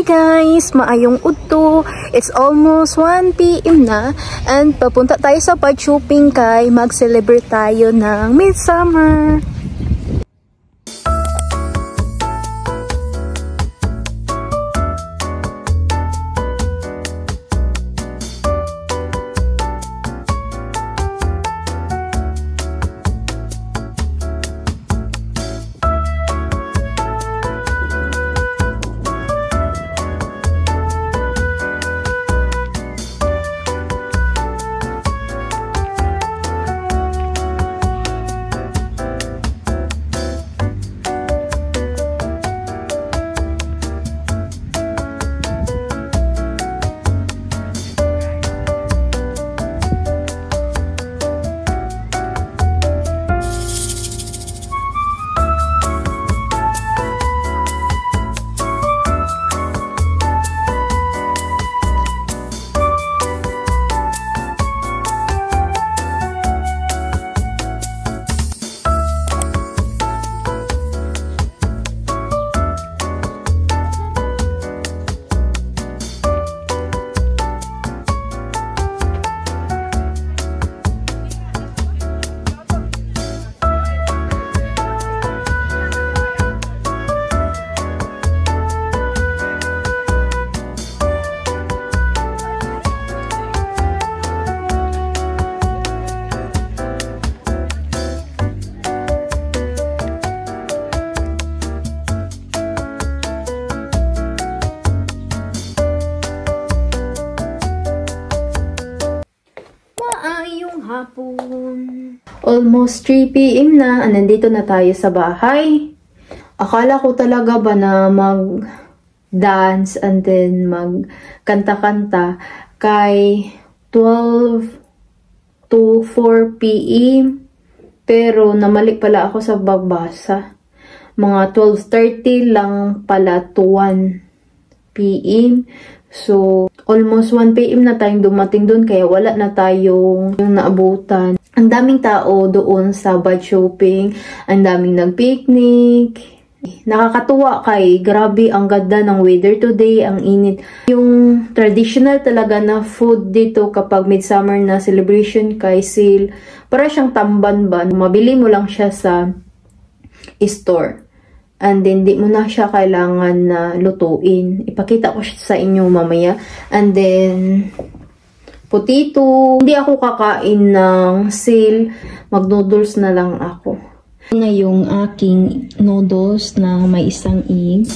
guys, maayong udto. It's almost 1 PM na and papunta tayo sa pag-shopping kay mag-celebrate tayo ng Midsummer. Hapon. Almost 3 PM na. Nandito na tayo sa bahay. Akala ko talaga ba na mag-dance and then mag-kanta-kanta kay 12 to 4 PM. Pero namali pala ako sa bagbasa. Mga 12:30 lang pala to 1 PM. So, almost 1 PM na tayong dumating doon kaya wala na tayong yung naabutan. Ang daming tao doon sa bad shopping. Ang daming nag-picnic. Nakakatuwa kay grabe ang ganda ng weather today. Ang init. Yung traditional talaga na food dito kapag midsummer na celebration kay sale. Para siyang tamban ba. Mabili mo lang siya sa store. And then, di mo na siya kailangan na lutuin. Ipakita ko siya sa inyo mamaya. And then, potato. Hindi ako kakain ng sale. Mag-noodles na lang ako. Na yung aking noodles na may isang egg.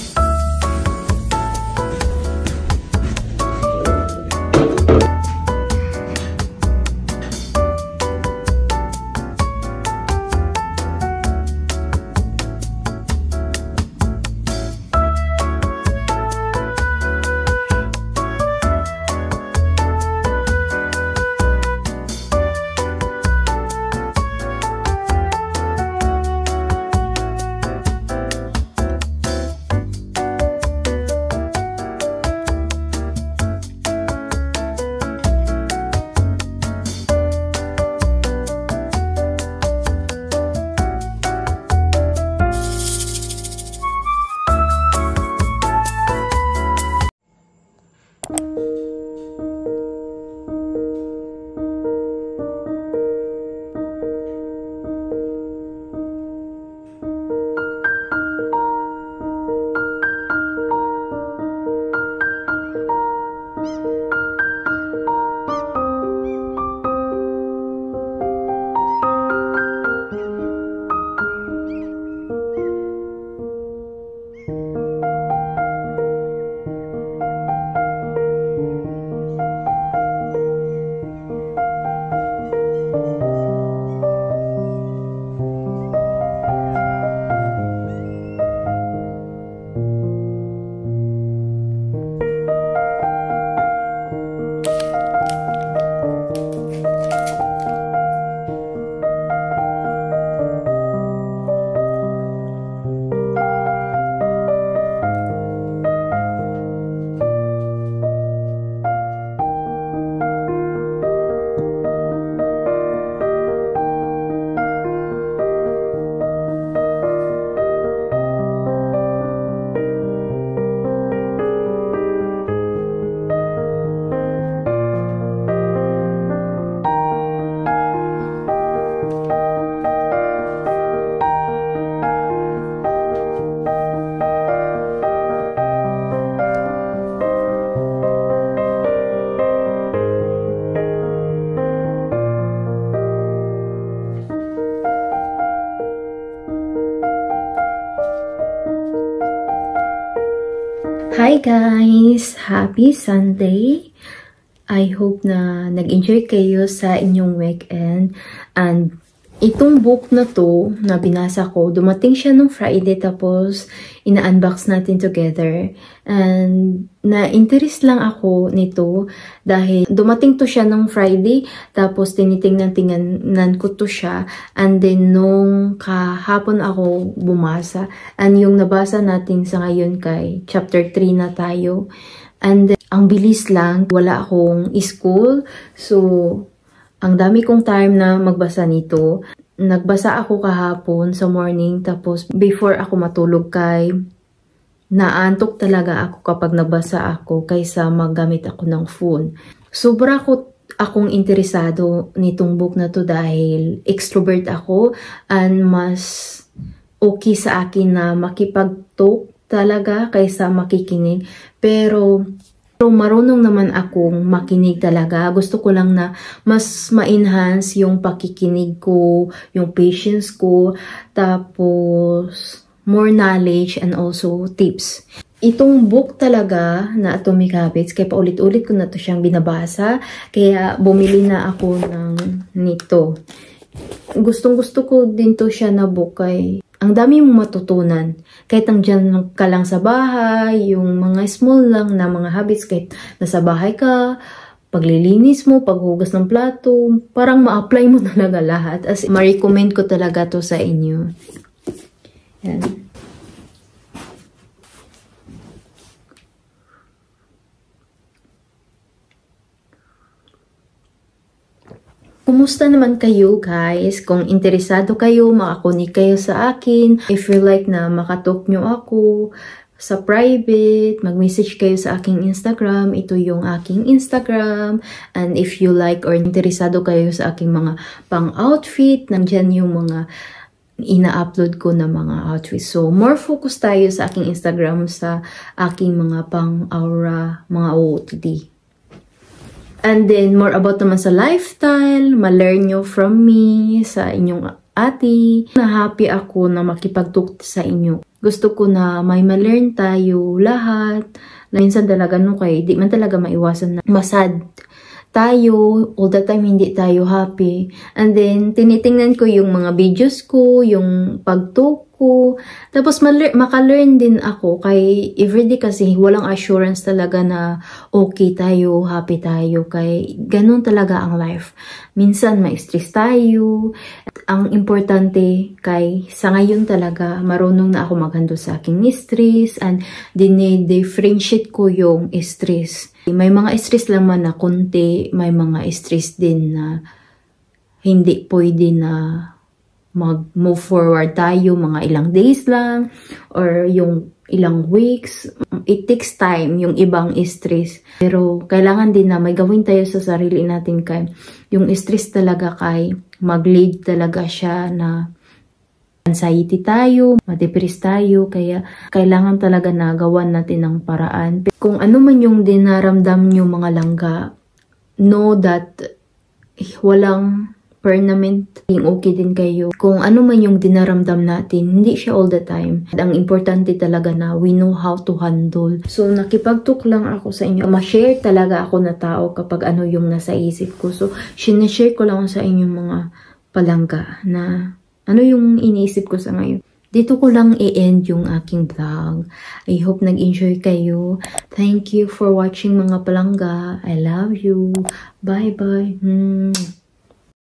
Hi guys! Happy Sunday! I hope na nag-enjoy kayo sa inyong weekend. And itong book na to na binasa ko, dumating siya nung Friday tapos ina-unbox natin together. And na-interest lang ako nito dahil dumating to siya nung Friday tapos tinitingnan ko to siya. And then nung kahapon ako bumasa. And yung nabasa natin sa ngayon kay chapter 3 na tayo. And then, ang bilis lang, wala akong school. So, ang dami kong time na magbasa nito. Nagbasa ako kahapon sa morning tapos before ako matulog kay naantok talaga ako kapag nagbasa ako kaysa maggamit ako ng phone. Sobra akong interesado nitong book na to dahil extrovert ako and mas okay sa akin na makipag-talk talaga kaysa makikinig. Pero marunong naman akong makinig talaga. Gusto ko lang na mas ma-enhance yung pakikinig ko, yung patience ko, tapos more knowledge and also tips. Itong book talaga na Atomic Habits, kaya paulit-ulit ko na to siyang binabasa, kaya bumili na ako nito. Gustong-gusto ko din to siya na book kay ang dami mong matutunan. Kahit andyan ka lang sa bahay, yung mga small lang na mga habits, kahit nasa bahay ka, paglilinis mo, paghugas ng plato, parang ma-apply mo talaga lahat. As ma-recommend ko talaga to sa inyo. Yan. Kumusta naman kayo guys? Kung interesado kayo, makakunik kayo sa akin. If you like na makatalk nyo ako sa private, mag-message kayo sa aking Instagram. Ito yung aking Instagram. And if you like or interesado kayo sa aking mga pang-outfit, nandyan yung mga ina-upload ko na mga outfits. So, more focus tayo sa aking Instagram sa aking mga pang-aura, mga OOTD. And then, more about naman sa lifestyle, ma-learn nyo from me, sa inyong ate. Na-happy ako na makipag-talk sa inyo. Gusto ko na may ma-learn tayo lahat. Minsan talaga di man talaga maiwasan na masad tayo. All the time, hindi tayo happy. And then, tinitingnan ko yung mga videos ko, yung pag-talk ko. Tapos, maka-learn din ako kay everyday kasi walang assurance talaga na okay tayo, happy tayo. Kay ganun talaga ang life. Minsan, ma-stress tayo. Ang importante kay sa ngayon talaga, marunong na ako mag-handle sa aking stress and dinidifferentiate ko yung stress. May mga stress lang man na konti, may mga stress din na hindi pwede na mag-move forward tayo, mga ilang days lang, or yung ilang weeks. It takes time, yung ibang stress. Pero kailangan din na may gawin tayo sa sarili natin kay yung stress talaga kay mag-lead talaga siya na anxiety tayo, ma-depress tayo, kaya kailangan talaga na gawan natin ng paraan. Kung ano man yung dinaramdam nyo mga langga, know that walang permanent, okay din kayo. Kung ano man yung dinaramdam natin, hindi siya all the time. Ang importante talaga na we know how to handle. So, nakipag-talk lang ako sa inyo. Ma-share talaga ako na tao kapag ano yung nasa isip ko. So, sinashare ko lang sa inyo mga palangga na ano yung iniisip ko sa ngayon. Dito ko lang i-end yung aking vlog. I hope nag-enjoy kayo. Thank you for watching mga palangga. I love you. Bye-bye.